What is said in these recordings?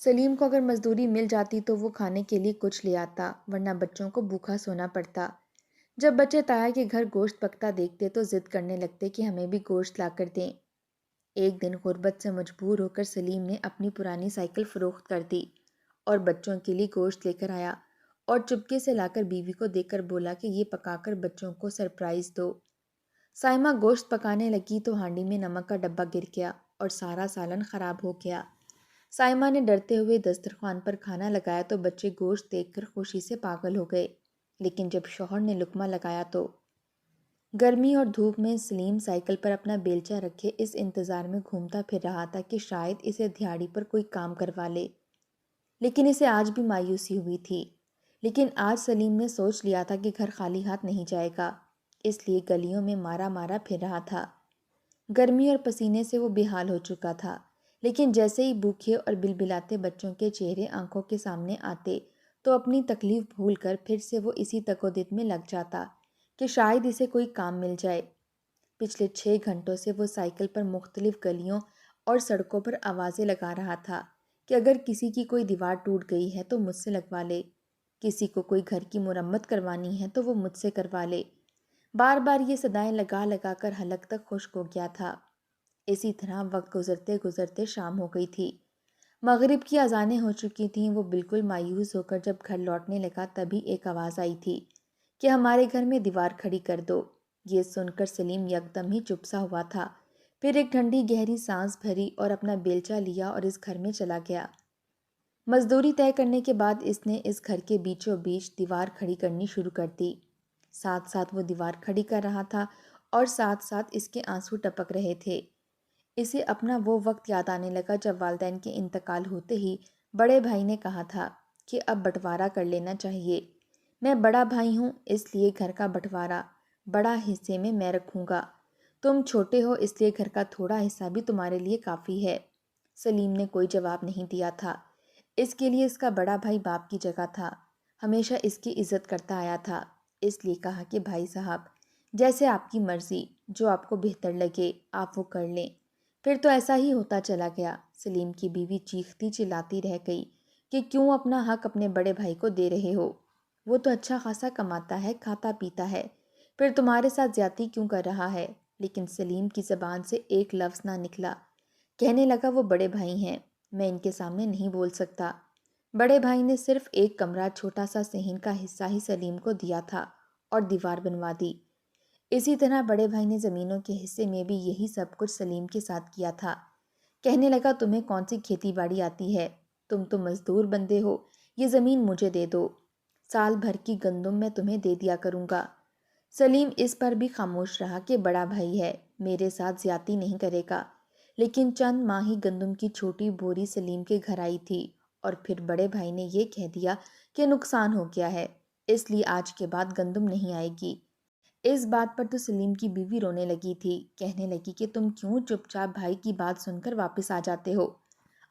سلیم کو اگر مزدوری مل جاتی تو وہ کھانے کے لیے کچھ لے آتا، ورنہ بچوں کو بھوکا سونا پڑتا۔ جب بچے تایا کے گھر گوشت پکتا دیکھتے تو ضد کرنے لگتے کہ ہمیں بھی گوشت لا کر دیں۔ ایک دن غربت سے مجبور ہو کر سلیم نے اپنی پرانی سائیکل فروخت کر دی اور بچوں کے لیے گوشت لے کر آیا اور چپکے سے لا کر بیوی کو دے کر بولا کہ یہ پکا کر بچوں کو سرپرائز دو۔ سائمہ گوشت پکانے لگی تو ہانڈی میں نمک کا ڈبہ گر گیا اور سارا سالن خراب ہو گیا۔ سائمہ نے ڈرتے ہوئے دسترخوان پر کھانا لگایا تو بچے گوشت دیکھ کر خوشی سے پاگل ہو گئے، لیکن جب شوہر نے لقمہ لگایا تو گرمی اور دھوپ میں سلیم سائیکل پر اپنا بیلچہ رکھے اس انتظار میں گھومتا پھر رہا تھا کہ شاید اسے دھیاڑی پر کوئی کام کروا لے، لیکن اسے آج بھی مایوسی ہوئی تھی۔ لیکن آج سلیم نے سوچ لیا تھا کہ گھر خالی ہاتھ نہیں جائے گا، اس لیے گلیوں میں مارا مارا پھر رہا تھا۔ گرمی اور پسینے سے وہ بے حال ہو چکا تھا، لیکن جیسے ہی بھوکے اور بلبلاتے بچوں کے چہرے آنکھوں کے سامنے آتے تو اپنی تکلیف بھول کر پھر سے وہ اسی تکودد میں لگ جاتا کہ شاید اسے کوئی کام مل جائے۔ پچھلے 6 گھنٹوں سے وہ سائیکل پر مختلف گلیوں اور سڑکوں پر آوازیں لگا رہا تھا کہ اگر کسی کی کوئی دیوار ٹوٹ گئی ہے تو مجھ سے لگوا لے، کسی کو کوئی گھر کی مرمت کروانی ہے تو وہ مجھ سے کروا لے۔ بار بار یہ صدائیں لگا لگا کر حلق تک خشک ہو گیا تھا۔ اسی طرح وقت گزرتے گزرتے شام ہو گئی تھی، مغرب کی اذانیں ہو چکی تھیں۔ وہ بالکل مایوس ہو کر جب گھر لوٹنے لگا تبھی ایک آواز آئی تھی کہ ہمارے گھر میں دیوار کھڑی کر دو۔ یہ سن کر سلیم یکدم ہی چپ سا ہوا تھا، پھر ایک ٹھنڈی گہری سانس بھری اور اپنا بیلچہ لیا اور اس گھر میں چلا گیا۔ مزدوری طے کرنے کے بعد اس نے اس گھر کے بیچوں بیچ دیوار کھڑی کرنی شروع کر دی۔ ساتھ ساتھ وہ دیوار کھڑی کر رہا تھا اور ساتھ ساتھ اس کے آنسو ٹپک رہے تھے۔ اسے اپنا وہ وقت یاد آنے لگا جب والدین کے انتقال ہوتے ہی بڑے بھائی نے کہا تھا کہ اب بٹوارا کر لینا چاہیے۔ میں بڑا بھائی ہوں، اس لیے گھر کا بٹوارا بڑا حصے میں رکھوں گا۔ تم چھوٹے ہو اس لیے گھر کا تھوڑا حصہ بھی تمہارے لیے کافی ہے۔ سلیم نے کوئی جواب نہیں دیا تھا۔ اس کے لیے اس کا بڑا بھائی باپ کی جگہ تھا، ہمیشہ اس کی عزت کرتا آیا تھا۔ اس لیے کہا کہ بھائی صاحب، جیسے آپ کی مرضی، جو آپ کو بہتر لگے آپ وہ کر لیں۔ پھر تو ایسا ہی ہوتا چلا گیا۔ سلیم کی بیوی چیختی چلاتی رہ گئی کہ کیوں اپنا حق اپنے بڑے بھائی کو دے رہے ہو؟ وہ تو اچھا خاصا کماتا ہے، کھاتا پیتا ہے، پھر تمہارے ساتھ زیادتی کیوں کر رہا ہے؟ لیکن سلیم کی زبان سے ایک لفظ نہ نکلا۔ کہنے لگا وہ بڑے بھائی ہیں، میں ان کے سامنے نہیں بول سکتا۔ بڑے بھائی نے صرف ایک کمرہ چھوٹا سا صحن کا حصہ ہی سلیم کو دیا تھا اور دیوار بنوا دی۔ اسی طرح بڑے بھائی نے زمینوں کے حصے میں بھی یہی سب کچھ سلیم کے ساتھ کیا تھا۔ کہنے لگا تمہیں کون سی کھیتی باڑی آتی ہے؟ تم تو مزدور بندے ہو، یہ زمین مجھے دے دو، سال بھر کی گندم میں تمہیں دے دیا کروں گا۔ سلیم اس پر بھی خاموش رہا کہ بڑا بھائی ہے، میرے ساتھ زیادتی نہیں کرے گا۔ لیکن چند ماہ ہی گندم کی چھوٹی بوری سلیم کے گھر آئی تھی اور پھر بڑے بھائی نے یہ کہہ دیا کہ نقصان ہو گیا ہے، اس لیے آج کے بعد گندم نہیں آئے گی۔ اس بات پر تو سلیم کی بیوی رونے لگی تھی، کہنے لگی کہ تم کیوں چپ چاپ بھائی کی بات سن کر واپس آ جاتے ہو؟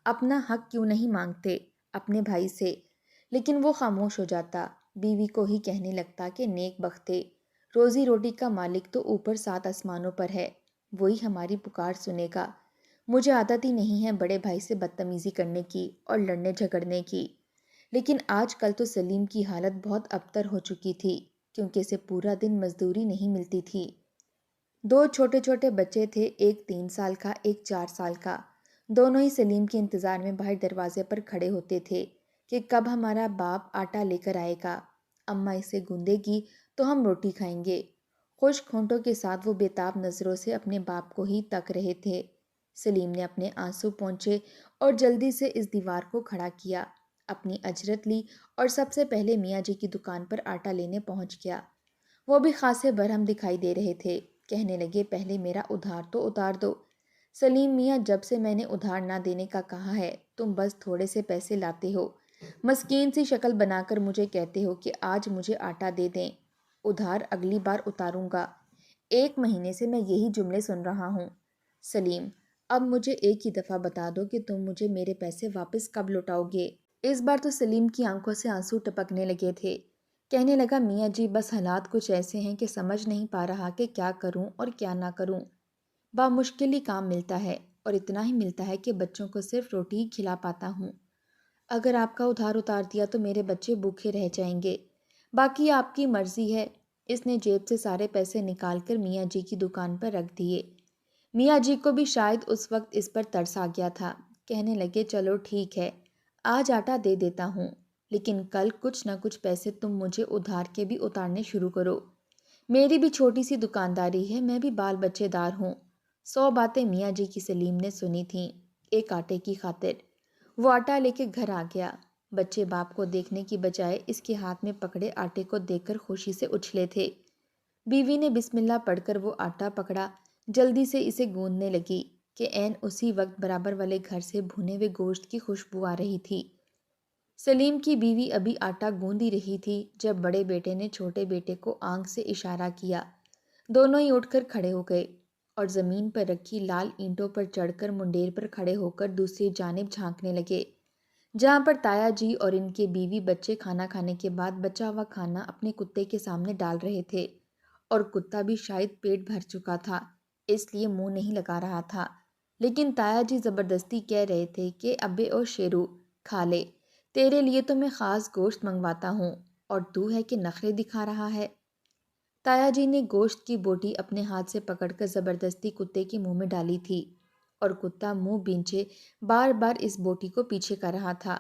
اپنا حق کیوں نہیں مانگتے اپنے بھائی سے؟ لیکن وہ خاموش ہو جاتا، بیوی کو ہی کہنے لگتا کہ نیک بختے، روزی روٹی کا مالک تو اوپر 7 آسمانوں پر ہے، وہی ہماری پکار سنے گا۔ مجھے عادت ہی نہیں ہے بڑے بھائی سے بدتمیزی کرنے کی اور لڑنے جھگڑنے کی۔ لیکن آج کل تو سلیم کی حالت بہت ابتر ہو چکی تھی، کیونکہ اسے پورا دن مزدوری نہیں ملتی تھی۔ 2 چھوٹے چھوٹے بچے تھے، ایک 3 سال کا، ایک 4 سال کا۔ دونوں ہی سلیم کے انتظار میں باہر دروازے پر کھڑے ہوتے تھے کہ کب ہمارا باپ آٹا لے کر آئے گا، اماں اسے گوندے گی تو ہم روٹی کھائیں گے۔ خشک ہونٹوں کے ساتھ وہ بےتاب نظروں سے اپنے باپ کو ہی تک رہے تھے۔ سلیم نے اپنے آنسو پونچھے اور جلدی سے اس دیوار کو کھڑا کیا، اپنی اجرت لی اور سب سے پہلے میاں جی کی دکان پر آٹا لینے پہنچ گیا۔ وہ بھی خاصے برہم دکھائی دے رہے تھے، کہنے لگے پہلے میرا ادھار تو اتار دو۔ سلیم میاں، جب سے میں نے ادھار نہ دینے کا کہا ہے تم بس تھوڑے سے پیسے لاتے ہو، مسکین سی شکل بنا کر مجھے کہتے ہو کہ آج مجھے آٹا دے دیں، ادھار اگلی بار اتاروں گا۔ 1 مہینے سے میں یہی جملے سن رہا ہوں۔ سلیم، اب مجھے ایک ہی دفعہ بتا دو کہ تم مجھے میرے پیسے واپس کب لوٹاؤ گے؟ اس بار تو سلیم کی آنکھوں سے آنسو ٹپکنے لگے تھے۔ کہنے لگا میاں جی، بس حالات کچھ ایسے ہیں کہ سمجھ نہیں پا رہا کہ کیا کروں اور کیا نہ کروں۔ بامشکل ہی کام ملتا ہے اور اتنا ہی ملتا ہے کہ بچوں کو صرف روٹی ہی کھلا پاتا ہوں۔ اگر آپ کا ادھار اتار دیا تو میرے بچے بھوکے رہ جائیں گے، باقی آپ کی مرضی ہے۔ اس نے جیب سے سارے پیسے نکال کر میاں جی کی دکان پر رکھ دیے۔ میاں جی کو بھی شاید اس وقت اس پر ترس آ گیا تھا۔ کہنے لگے چلو ٹھیک ہے، آج آٹا دے دیتا ہوں، لیکن کل کچھ نہ کچھ پیسے تم مجھے ادھار کے بھی اتارنے شروع کرو۔ میری بھی چھوٹی سی دکانداری ہے، میں بھی بال بچے دار ہوں۔ 100 باتیں میاں جی کی سلیم نے سنی تھیں ایک آٹے کی خاطر۔ وہ آٹا لے کے گھر آ گیا۔ بچے باپ کو دیکھنے کی بجائے اس کے ہاتھ میں پکڑے آٹے کو دیکھ کر خوشی سے اچھلے تھے۔ بیوی نے بسم اللہ پڑھ کر وہ آٹا پکڑا، جلدی سے اسے گوندنے لگی کہ عین اسی وقت برابر والے گھر سے بھنے ہوئے گوشت کی خوشبو آ رہی تھی۔ سلیم کی بیوی ابھی آٹا گوندی رہی تھی جب بڑے بیٹے نے چھوٹے بیٹے کو آنکھ سے اشارہ کیا۔ دونوں ہی اٹھ کر کھڑے ہو گئے اور زمین پر رکھی لال اینٹوں پر چڑھ کر منڈیر پر کھڑے ہو کر دوسری جانب جھانکنے لگے، جہاں پر تایا جی اور ان کے بیوی بچے کھانا کھانے کے بعد بچا ہوا کھانا اپنے کتے کے سامنے ڈال رہے تھے، اور کتا بھی شاید پیٹ بھر چکا تھا اس لیے منہ نہیں لگا رہا تھا، لیکن تایا جی زبردستی کہہ رہے تھے کہ ابے او شیرو کھا لے، تیرے لیے تو میں خاص گوشت منگواتا ہوں اور تو ہے کہ نخرے دکھا رہا ہے۔ تایا جی نے گوشت کی بوٹی اپنے ہاتھ سے پکڑ کر زبردستی کتے کے منہ میں ڈالی تھی، اور کتا منہ بینچے بار بار اس بوٹی کو پیچھے کر رہا تھا۔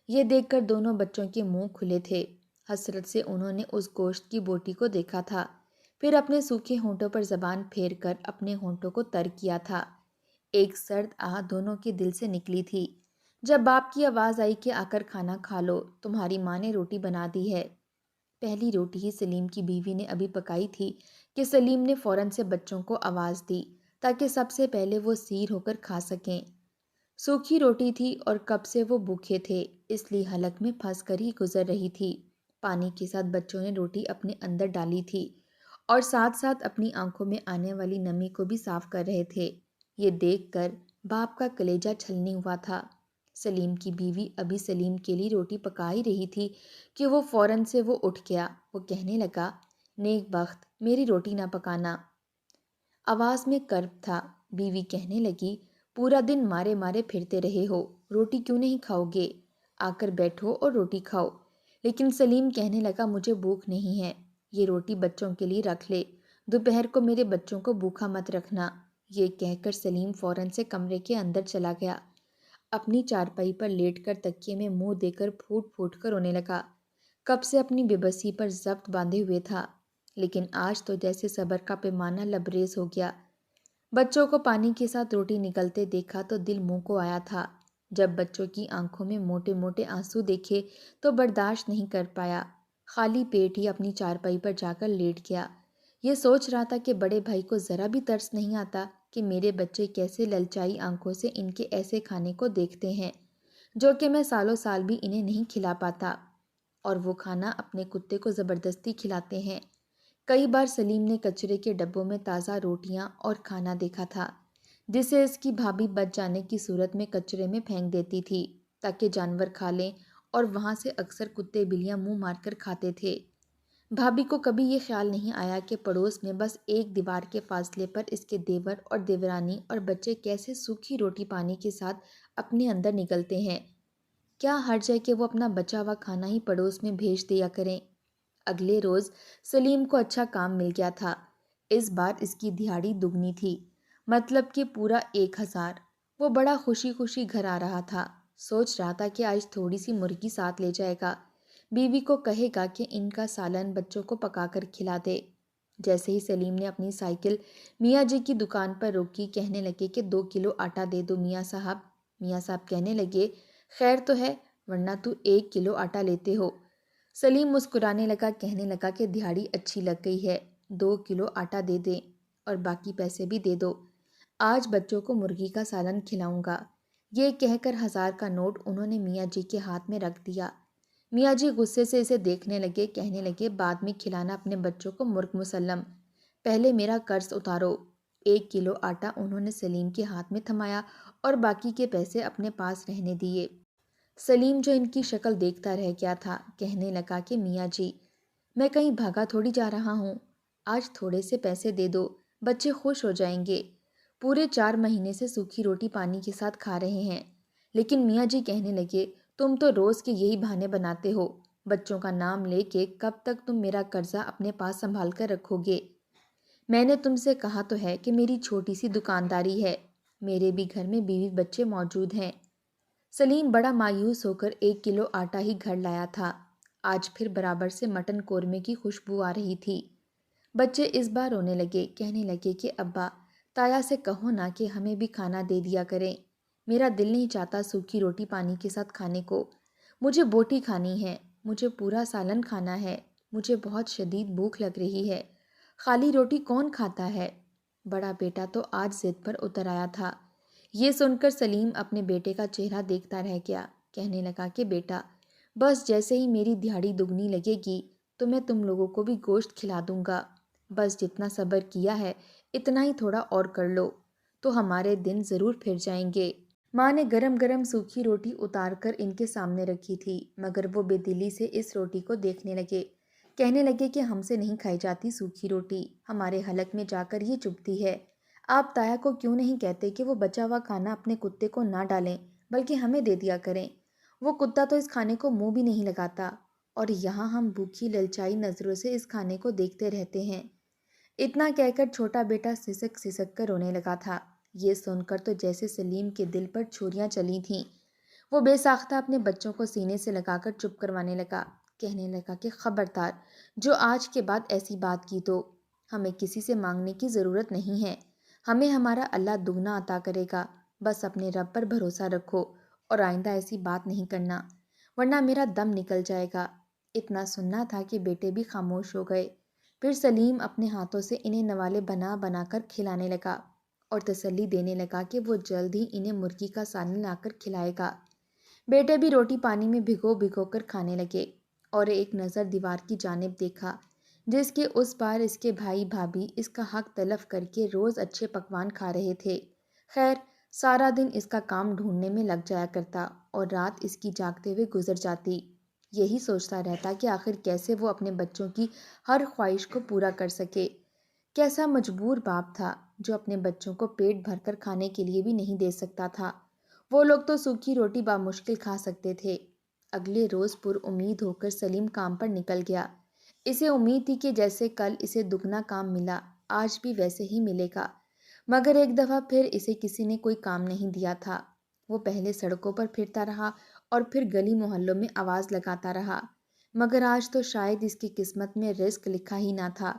یہ دیکھ کر دونوں بچوں کے منہ کھلے تھے۔ حسرت سے انہوں نے اس گوشت کی بوٹی کو دیکھا تھا، پھر اپنے سوکھے ہونٹوں پر زبان پھیر کر اپنے ہونٹوں کو تر کیا تھا۔ ایک سرد آہ دونوں کے دل سے نکلی تھی جب باپ کی آواز آئی کہ آ کر کھانا کھا لو، تمہاری ماں نے روٹی بنا دی ہے۔ پہلی روٹی ہی سلیم کی بیوی نے ابھی پکائی تھی کہ سلیم نے فوراً سے بچوں کو آواز دی تاکہ سب سے پہلے وہ سیر ہو کر کھا سکیں۔ سوکھی روٹی تھی اور کب سے وہ بھوکے تھے، اس لیے حلق میں پھنس کر ہی گزر رہی تھی۔ پانی کے ساتھ بچوں نے روٹی اپنے اندر ڈالی تھی اور ساتھ ساتھ اپنی آنکھوں میں آنے والی نمی کو بھی صاف کر رہے تھے۔ یہ دیکھ کر باپ کا کلیجہ چھلنی ہوا تھا۔ سلیم کی بیوی ابھی سلیم کے لیے روٹی پکا ہی رہی تھی کہ وہ فوراً سے وہ اٹھ گیا۔ وہ کہنے لگا، نیک بخت، میری روٹی نہ پکانا۔ آواز میں کرب تھا۔ بیوی کہنے لگی، پورا دن مارے مارے پھرتے رہے ہو، روٹی کیوں نہیں کھاؤ گے؟ آ کر بیٹھو اور روٹی کھاؤ۔ لیکن سلیم کہنے لگا، مجھے بھوک نہیں ہے، یہ روٹی بچوں کے لیے رکھ لے، دوپہر کو میرے بچوں کو بھوکا مت رکھنا۔ یہ کہہ کر سلیم فوراً سے کمرے کے اندر چلا گیا۔ اپنی چارپائی پر لیٹ کر تکیے میں منہ دے کر پھوٹ پھوٹ کر رونے لگا۔ کب سے اپنی بے بسی پر ضبط باندھے ہوئے تھا، لیکن آج تو جیسے صبر کا پیمانہ لبریز ہو گیا۔ بچوں کو پانی کے ساتھ روٹی نگلتے دیکھا تو دل منہ کو آیا تھا۔ جب بچوں کی آنکھوں میں موٹے موٹے آنسو دیکھے تو برداشت نہیں کر پایا، خالی پیٹ ہی اپنی چارپائی پر جا کر لیٹ گیا۔ یہ سوچ رہا تھا کہ بڑے بھائی کو ذرا بھی ترس نہیں آتا کہ میرے بچے کیسے للچائی آنکھوں سے ان کے ایسے کھانے کو دیکھتے ہیں جو کہ میں سالوں سال بھی انہیں نہیں کھلا پاتا، اور وہ کھانا اپنے کتے کو زبردستی کھلاتے ہیں۔ کئی بار سلیم نے کچرے کے ڈبوں میں تازہ روٹیاں اور کھانا دیکھا تھا جسے اس کی بھابھی بچ جانے کی صورت میں کچرے میں پھینک دیتی تھی تاکہ جانور کھا لیں، اور وہاں سے اکثر کتے بلیاں منہ مار کر کھاتے تھے۔ بھابھی کو کبھی یہ خیال نہیں آیا کہ پڑوس میں بس ایک دیوار کے فاصلے پر اس کے دیور اور دیورانی اور بچے کیسے سوکھی روٹی پانی کے ساتھ اپنے اندر نگلتے ہیں۔ کیا حرج ہے کہ وہ اپنا بچا ہوا کھانا ہی پڑوس میں بھیج دیا کریں۔ اگلے روز سلیم کو اچھا کام مل گیا تھا۔ اس بار اس کی دہاڑی دگنی تھی، مطلب کہ پورا 1000۔ وہ بڑا خوشی خوشی گھر آ رہا تھا، سوچ رہا تھا کہ آج تھوڑی سی مرغی ساتھ لے جائے گا، بیوی کو کہے گا کہ ان کا سالن بچوں کو پکا کر کھلا دے۔ جیسے ہی سلیم نے اپنی سائیکل میاں جی کی دکان پر روکی، کہنے لگے کہ 2 کلو آٹا دے دو میاں صاحب۔ میاں صاحب کہنے لگے، خیر تو ہے، ورنہ تو 1 کلو آٹا لیتے ہو۔ سلیم مسکرانے لگا، کہنے لگا کہ دہاڑی اچھی لگ گئی ہے، 2 کلو آٹا دے دیں اور باقی پیسے بھی دے دو، آج بچوں کو مرغی کا سالن کھلاؤں گا۔ یہ کہہ کر 1000 کا نوٹ انہوں نے میاں جی کے ہاتھ میں رکھ دیا۔ میاں جی غصے سے اسے دیکھنے لگے، کہنے لگے، بعد میں کھلانا اپنے بچوں کو مرغ مسلم، پہلے میرا قرض اتارو۔ 1 کلو آٹا انہوں نے سلیم کے ہاتھ میں تھمایا اور باقی کے پیسے اپنے پاس رہنے دیے۔ سلیم جو ان کی شکل دیکھتا رہ گیا تھا، کہنے لگا کہ میاں جی، میں کہیں بھاگا تھوڑی جا رہا ہوں، آج تھوڑے سے پیسے دے دو، بچے خوش ہو جائیں گے، پورے 4 مہینے سے سوکھی روٹی پانی کے ساتھ کھا رہے ہیں۔ لیکن میاں جی کہنے لگے، تم تو روز کے یہی بہانے بناتے ہو۔ بچوں کا نام لے کے کب تک تم میرا قرضہ اپنے پاس سنبھال کر رکھو گے؟ میں نے تم سے کہا تو ہے کہ میری چھوٹی سی دکانداری ہے، میرے بھی گھر میں بیوی بچے موجود ہیں۔ سلیم بڑا مایوس ہو کر 1 کلو آٹا ہی گھر لایا تھا۔ آج پھر برابر سے مٹن قورمے کی خوشبو آ رہی تھی۔ بچے اس بار رونے لگے، کہنے لگے کہ ابا، تایا سے کہو نا کہ ہمیں بھی کھانا دے دیا کریں۔ میرا دل نہیں چاہتا سوکھی روٹی پانی کے ساتھ کھانے کو۔ مجھے بوٹی کھانی ہے، مجھے پورا سالن کھانا ہے، مجھے بہت شدید بھوک لگ رہی ہے۔ خالی روٹی کون کھاتا ہے؟ بڑا بیٹا تو آج ضد پر اتر آیا تھا۔ یہ سن کر سلیم اپنے بیٹے کا چہرہ دیکھتا رہ گیا، کہنے لگا کہ بیٹا، بس جیسے ہی میری دہاڑی دگنی لگے گی تو میں تم لوگوں کو بھی گوشت کھلا دوں گا۔ بس جتنا صبر کیا ہے اتنا ہی تھوڑا اور کر لو تو ہمارے دن ضرور پھر جائیں گے۔ ماں نے گرم گرم سوکھی روٹی اتار کر ان کے سامنے رکھی تھی، مگر وہ بے دلی سے اس روٹی کو دیکھنے لگے، کہنے لگے کہ ہم سے نہیں کھائی جاتی سوکھی روٹی، ہمارے حلق میں جا کر یہ چبھتی ہے۔ آپ تایا کو کیوں نہیں کہتے کہ وہ بچا ہوا کھانا اپنے کتے کو نہ ڈالیں بلکہ ہمیں دے دیا کریں؟ وہ کتا تو اس کھانے کو منہ بھی نہیں لگاتا، اور یہاں ہم بھوکی للچائی نظروں سے اس کھانے کو دیکھتے رہتے ہیں۔ اتنا کہہ کر چھوٹا بیٹا سسک سسک کر رونے لگا تھا۔ یہ سن کر تو جیسے سلیم کے دل پر چھریاں چلی تھیں۔ وہ بے ساختہ اپنے بچوں کو سینے سے لگا کر چپ کروانے لگا، کہنے لگا کہ خبردار، جو آج کے بعد ایسی بات کی تو ہمیں کسی سے مانگنے کی ضرورت نہیں ہے، ہمیں ہمارا اللہ دگنا عطا کرے گا، بس اپنے رب پر بھروسہ رکھو اور آئندہ ایسی بات نہیں کرنا، ورنہ میرا دم نکل جائے گا۔ اتنا سننا تھا کہ بیٹے بھی خاموش ہو گئے۔ پھر سلیم اپنے ہاتھوں سے انہیں نوالے بنا بنا کر کھلانے لگا اور تسلی دینے لگا کہ وہ جلد ہی انہیں مرغی کا سالن لا کر کھلائے گا۔ بیٹے بھی روٹی پانی میں بھگو بھگو کر کھانے لگے اور ایک نظر دیوار کی جانب دیکھا جس کے اس پار اس کے بھائی بھابھی اس کا حق تلف کر کے روز اچھے پکوان کھا رہے تھے۔ خیر، سارا دن اس کا کام ڈھونڈنے میں لگ جایا کرتا اور رات اس کی جاگتے ہوئے گزر جاتی۔ یہی سوچتا رہتا کہ آخر کیسے وہ اپنے بچوں کی ہر خواہش کو پورا کر سکے۔ کیسا مجبور باپ تھا جو اپنے بچوں کو پیٹ بھر کر کھانے کے لیے بھی نہیں دے سکتا تھا۔ وہ لوگ تو سوکھی روٹی بامشکل کھا سکتے تھے۔ اگلے روز پر امید ہو کر سلیم کام پر نکل گیا۔ اسے امید تھی کہ جیسے کل اسے دگنا کام ملا، آج بھی ویسے ہی ملے گا، مگر ایک دفعہ پھر اسے کسی نے کوئی کام نہیں دیا تھا۔ وہ پہلے سڑکوں پر پھرتا رہا اور پھر گلی محلوں میں آواز لگاتا رہا، مگر آج تو شاید اس کی قسمت میں رزق لکھا ہی نہ تھا۔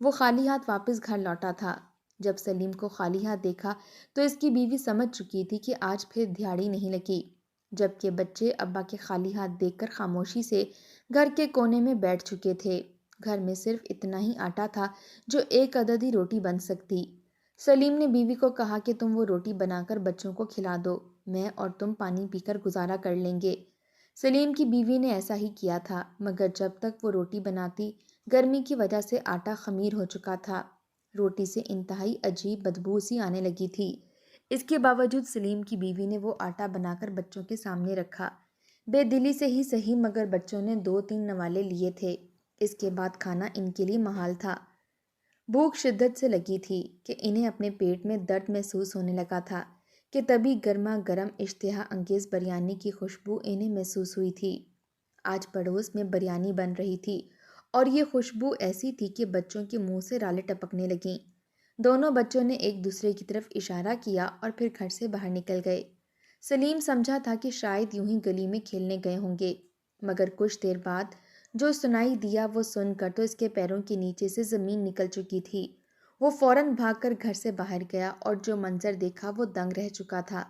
وہ خالی ہاتھ واپس گھر لوٹا تھا۔ جب سلیم کو خالی ہاتھ دیکھا تو اس کی بیوی سمجھ چکی تھی کہ آج پھر دہاڑی نہیں لگی، جبکہ بچے ابا کے خالی ہاتھ دیکھ کر خاموشی سے گھر کے کونے میں بیٹھ چکے تھے۔ گھر میں صرف اتنا ہی آٹا تھا جو ایک عدد ہی روٹی بن سکتی۔ سلیم نے بیوی کو کہا کہ تم وہ روٹی بنا کر بچوں کو کھلا دو، میں اور تم پانی پی کر گزارا کر لیں گے۔ سلیم کی بیوی نے ایسا ہی کیا تھا، مگر جب تک وہ روٹی بناتی گرمی کی وجہ سے آٹا خمیر ہو چکا تھا۔ روٹی سے انتہائی عجیب بدبو سی آنے لگی تھی۔ اس کے باوجود سلیم کی بیوی نے وہ آٹا بنا کر بچوں کے سامنے رکھا۔ بے دلی سے ہی صحیح، مگر بچوں نے 2-3 نوالے لیے تھے۔ اس کے بعد کھانا ان کے لیے محال تھا۔ بھوک شدت سے لگی تھی کہ انہیں اپنے پیٹ میں درد محسوس ہونے لگا تھا کہ تبھی گرما گرم اشتہا انگیز بریانی کی خوشبو انہیں محسوس ہوئی تھی۔ آج پڑوس میں بریانی بن رہی تھی اور یہ خوشبو ایسی تھی کہ بچوں کے منہ سے رالیں ٹپکنے لگیں۔ دونوں بچوں نے ایک دوسرے کی طرف اشارہ کیا اور پھر گھر سے باہر نکل گئے۔ سلیم سمجھا تھا کہ شاید یوں ہی گلی میں کھیلنے گئے ہوں گے، مگر کچھ دیر بعد جو سنائی دیا وہ سن کر تو اس کے پیروں کے نیچے سے زمین نکل چکی تھی۔ وہ فوراً بھاگ کر گھر سے باہر گیا اور جو منظر دیکھا وہ دنگ رہ چکا تھا۔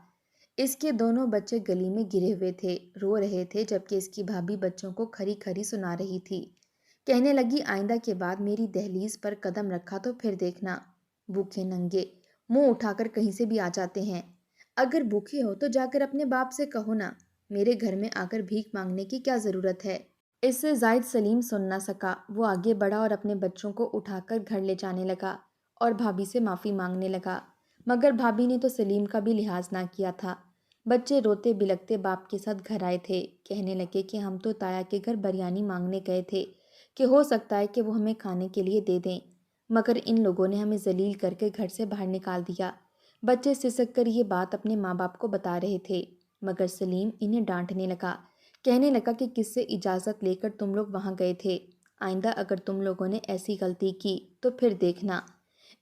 اس کے دونوں بچے گلی میں گرے ہوئے تھے، رو رہے تھے، جبکہ اس کی بھابھی بچوں کو کھری کھری سنا رہی تھی۔ کہنے لگی، آئندہ کے بعد میری دہلیز پر قدم رکھا تو پھر دیکھنا، بھوکے ننگے منہ اٹھا کر کہیں سے بھی آ جاتے ہیں۔ اگر بھوکے ہو تو جا کر اپنے باپ سے کہو نا، میرے گھر میں آ کر بھیک مانگنے کی کیا ضرورت ہے؟ اس سے زائد سلیم سن نہ سکا۔ وہ آگے بڑھا اور اپنے بچوں کو اٹھا کر گھر لے جانے لگا اور بھابھی سے معافی مانگنے لگا، مگر بھابھی نے تو سلیم کا بھی لحاظ نہ کیا تھا۔ بچے روتے بلکتے باپ کے ساتھ گھر آئے تھے، کہنے لگے کہ ہم تو تایا کے گھر بریانی مانگنے گئے تھے کہ ہو سکتا ہے کہ وہ ہمیں کھانے کے لیے دے دیں، مگر ان لوگوں نے ہمیں ذلیل کر کے گھر سے باہر نکال دیا۔ بچے سسک کر یہ بات اپنے ماں باپ کو بتا رہے تھے۔ مگر سلیم انہیں ڈانٹنے لگا، کہنے لگا کہ کس سے اجازت لے کر تم لوگ وہاں گئے تھے؟ آئندہ اگر تم لوگوں نے ایسی غلطی کی تو پھر دیکھنا۔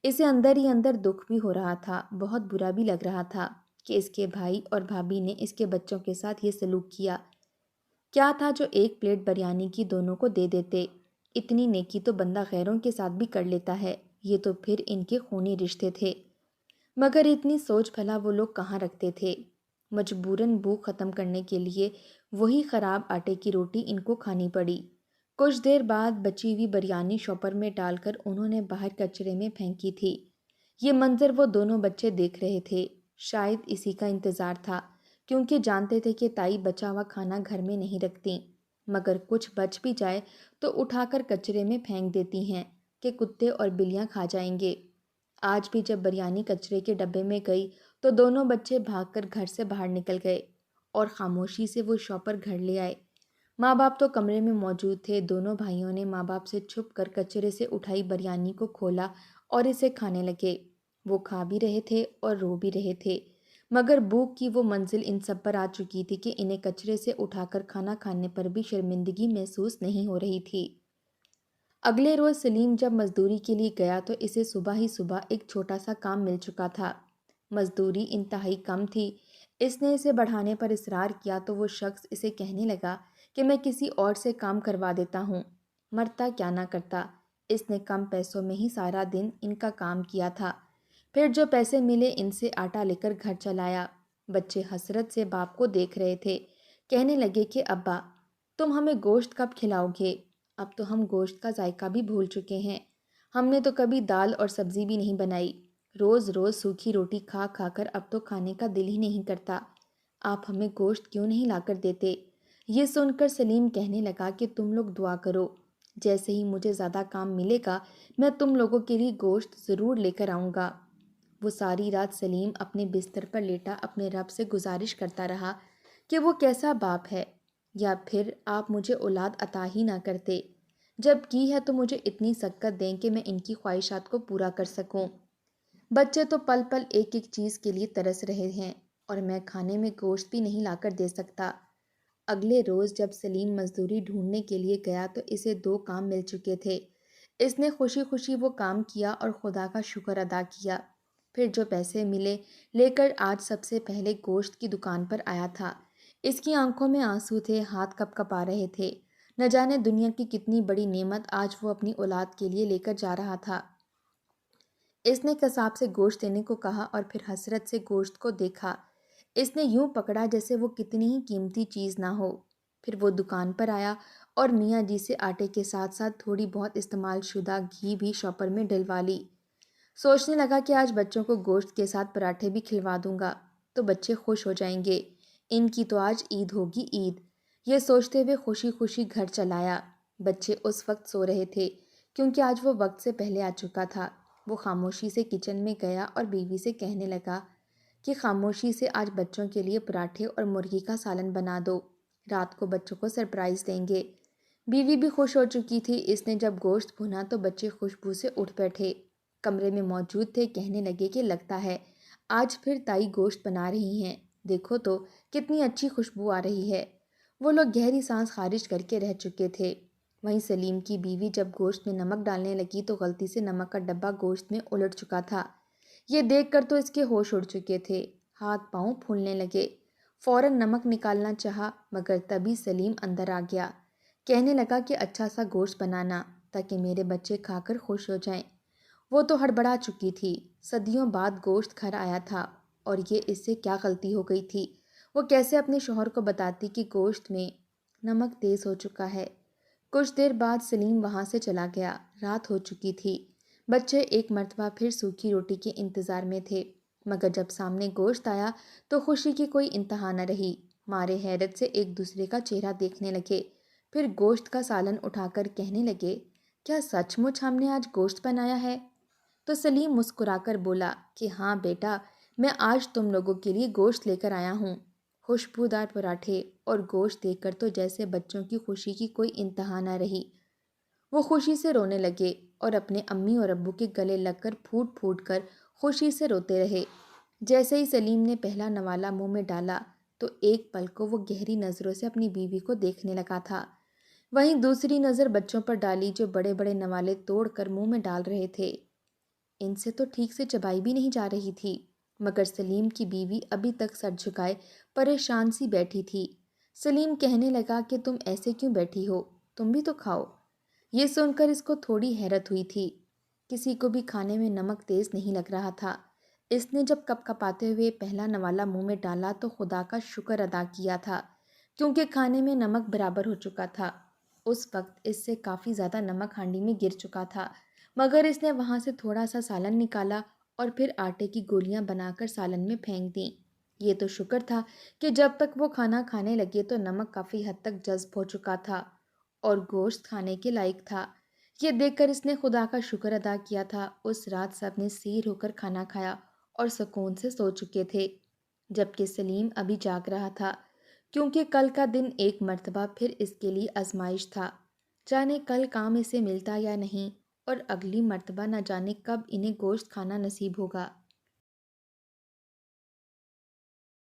اسے اندر ہی اندر دکھ بھی ہو رہا تھا، بہت برا بھی لگ رہا تھا کہ اس کے بھائی اور بھابھی نے اس کے بچوں کے ساتھ یہ سلوک کیا۔ کیا تھا جو ایک پلیٹ بریانی کی دونوں کو دے دیتے؟ اتنی نیکی تو بندہ غیروں کے ساتھ بھی کر لیتا ہے، یہ تو پھر ان کے خونی رشتے تھے۔ مگر اتنی سوچ بھلا وہ لوگ کہاں رکھتے تھے؟ مجبوراً بھوک ختم کرنے کے لیے وہی خراب آٹے کی روٹی ان کو کھانی پڑی۔ کچھ دیر بعد بچی ہوئی بریانی شاپر میں ڈال کر انہوں نے باہر کچرے میں پھینکی تھی۔ یہ منظر وہ دونوں بچے دیکھ رہے تھے، شاید اسی کا انتظار تھا، کیونکہ جانتے تھے کہ تائی بچا ہوا کھانا گھر میں نہیں رکھتی، مگر کچھ بچ بھی جائے تو اٹھا کر کچرے میں پھینک دیتی ہیں کہ کتے اور بلیاں کھا جائیں گے۔ آج بھی جب بریانی کچرے کے ڈبے میں گئی تو دونوں بچے بھاگ کر گھر سے باہر نکل گئے اور خاموشی سے وہ شاپر گھر لے آئے۔ ماں باپ تو کمرے میں موجود تھے۔ دونوں بھائیوں نے ماں باپ سے چھپ کر کچرے سے اٹھائی بریانی کو کھولا اور اسے کھانے لگے۔ وہ کھا بھی رہے تھے اور رو بھی رہے تھے، مگر بھوک کی وہ منزل ان سب پر آ چکی تھی کہ انہیں کچرے سے اٹھا کر کھانا کھانے پر بھی شرمندگی محسوس نہیں ہو رہی تھی۔ اگلے روز سلیم جب مزدوری کے لیے گیا تو اسے صبح ہی صبح ایک چھوٹا سا کام مل چکا تھا۔ مزدوری انتہائی کم تھی۔ اس نے اسے بڑھانے پر اصرار کیا تو وہ شخص اسے کہنے لگا کہ میں کسی اور سے کام کروا دیتا ہوں، مرتا کیا نہ کرتا۔ اس نے کم پیسوں میں ہی سارا دن ان کا کام کیا تھا، پھر جو پیسے ملے ان سے آٹا لے کر گھر چلایا۔ بچے حسرت سے باپ کو دیکھ رہے تھے، کہنے لگے کہ ابا تم ہمیں گوشت کب کھلاؤ گے؟ اب تو ہم گوشت کا ذائقہ بھی بھول چکے ہیں، ہم نے تو کبھی دال اور سبزی بھی نہیں بنائی، روز روز سوکھی روٹی کھا کھا کر اب تو کھانے کا دل ہی نہیں کرتا، آپ ہمیں گوشت کیوں نہیں لا کر دیتے؟ یہ سن کر سلیم کہنے لگا کہ تم لوگ دعا کرو، جیسے ہی مجھے زیادہ کام ملے گا میں تم لوگوں کے لیے گوشت ضرور لے کر آؤں گا۔ وہ ساری رات سلیم اپنے بستر پر لیٹا اپنے رب سے گزارش کرتا رہا کہ وہ کیسا باپ ہے، یا پھر آپ مجھے اولاد عطا ہی نہ کرتے، جب کی ہے تو مجھے اتنی سکت دیں کہ میں ان کی خواہشات کو پورا کر سکوں۔ بچے تو پل پل ایک ایک چیز کے لیے ترس رہے ہیں اور میں کھانے میں گوشت بھی نہیں لا کر دے سکتا۔ اگلے روز جب سلیم مزدوری ڈھونڈنے کے لیے گیا تو اسے 2 کام مل چکے تھے۔ اس نے خوشی خوشی وہ کام کیا اور خدا کا شکر ادا کیا، پھر جو پیسے ملے لے کر آج سب سے پہلے گوشت کی دکان پر آیا تھا۔ اس کی آنکھوں میں آنسو تھے، ہاتھ کپ کپا رہے تھے، نہ جانے دنیا کی کتنی بڑی نعمت آج وہ اپنی اولاد کے لیے لے کر جا رہا تھا۔ اس نے قصاب سے گوشت دینے کو کہا اور پھر حسرت سے گوشت کو دیکھا۔ اس نے یوں پکڑا جیسے وہ کتنی ہی قیمتی چیز نہ ہو۔ پھر وہ دکان پر آیا اور میاں جی سے آٹے کے ساتھ ساتھ تھوڑی بہت استعمال شدہ گھی بھی شاپر میں ڈلوا لی۔ سوچنے لگا کہ آج بچوں کو گوشت کے ساتھ پراٹھے بھی کھلوا دوں گا تو بچے خوش ہو جائیں گے، ان کی تو آج عید ہوگی عید۔ یہ سوچتے ہوئے خوشی خوشی گھر چلایا۔ بچے اس وقت سو رہے تھے کیونکہ آج وہ وقت سے پہلے آ چکا تھا۔ وہ خاموشی سے کچن میں گیا اور بیوی سے کہنے لگا کہ خاموشی سے آج بچوں کے لیے پراٹھے اور مرغی کا سالن بنا دو، رات کو بچوں کو سرپرائز دیں گے۔ بیوی بھی خوش ہو چکی تھی۔ اس نے جب گوشت بھونا تو بچے خوشبو سے اٹھ بیٹھے، کمرے میں موجود تھے، کہنے لگے کہ لگتا ہے آج پھر تائی گوشت بنا رہی ہیں، دیکھو تو کتنی اچھی خوشبو آ رہی ہے۔ وہ لوگ گہری سانس خارج کر کے رہ چکے تھے۔ وہیں سلیم کی بیوی جب گوشت میں نمک ڈالنے لگی تو غلطی سے نمک کا ڈبہ گوشت میں الٹ چکا تھا۔ یہ دیکھ کر تو اس کے ہوش اڑ چکے تھے، ہاتھ پاؤں پھولنے لگے۔ فوراً نمک نکالنا چاہا مگر تبھی سلیم اندر آ گیا، کہنے لگا کہ اچھا سا گوشت بنانا تاکہ میرے بچے کھا کر خوش ہو جائیں۔ وہ تو ہڑبڑا چکی تھی، صدیوں بعد گوشت گھر آیا تھا اور یہ اس سے کیا غلطی ہو گئی تھی؟ وہ کیسے اپنے شوہر کو بتاتی کہ گوشت میں نمک تیز ہو چکا ہے؟ کچھ دیر بعد سلیم وہاں سے چلا گیا، رات ہو چکی تھی۔ بچے ایک مرتبہ پھر سوکھی روٹی کے انتظار میں تھے، مگر جب سامنے گوشت آیا تو خوشی کی کوئی انتہا نہ رہی۔ مارے حیرت سے ایک دوسرے کا چہرہ دیکھنے لگے، پھر گوشت کا سالن اٹھا کر کہنے لگے کیا سچ مچ ہم نے آج گوشت بنایا ہے؟ تو سلیم مسکرا کر بولا کہ ہاں بیٹا، میں آج تم لوگوں کے لیے گوشت لے کر آیا ہوں۔ خوشبودار پراٹھے اور گوشت دیکھ کر تو جیسے بچوں کی خوشی کی کوئی انتہا نہ رہی۔ وہ خوشی سے رونے لگے اور اپنے امی اور ابو کے گلے لگ کر پھوٹ پھوٹ کر خوشی سے روتے رہے۔ جیسے ہی سلیم نے پہلا نوالا منہ میں ڈالا تو ایک پل کو وہ گہری نظروں سے اپنی بیوی کو دیکھنے لگا تھا، وہیں دوسری نظر بچوں پر ڈالی جو بڑے بڑے نوالے توڑ کر منہ میں ڈال رہے تھے۔ ان سے تو ٹھیک سے چبائی بھی نہیں جا رہی تھی، مگر سلیم کی بیوی ابھی تک سر جھکائے پریشان سی بیٹھی تھی۔ سلیم کہنے لگا کہ تم ایسے کیوں بیٹھی ہو، تم بھی تو کھاؤ۔ یہ سن کر اس کو تھوڑی حیرت ہوئی تھی، کسی کو بھی کھانے میں نمک تیز نہیں لگ رہا تھا۔ اس نے جب کپ کپاتے ہوئے پہلا نوالا منہ میں ڈالا تو خدا کا شکر ادا کیا تھا، کیونکہ کھانے میں نمک برابر ہو چکا تھا۔ اس وقت اس سے کافی زیادہ نمک ہانڈی میں گر چکا تھا، مگر اس نے وہاں سے تھوڑا سا سالن نکالا اور پھر آٹے کی گولیاں بنا کر سالن میں پھینک دیں۔ یہ تو شکر تھا کہ جب تک وہ کھانا کھانے لگے تو نمک کافی حد تک جذب ہو چکا تھا اور گوشت کھانے کے لائق تھا۔ یہ دیکھ کر اس نے خدا کا شکر ادا کیا تھا۔ اس رات سب نے سیر ہو کر کھانا کھایا اور سکون سے سو چکے تھے، جبکہ سلیم ابھی جاگ رہا تھا، کیونکہ کل کا دن ایک مرتبہ پھر اس کے لیے آزمائش تھا۔ جانے کل کام اسے ملتا یا نہیں، اور اگلی مرتبہ نہ جانے کب انہیں گوشت کھانا نصیب ہوگا۔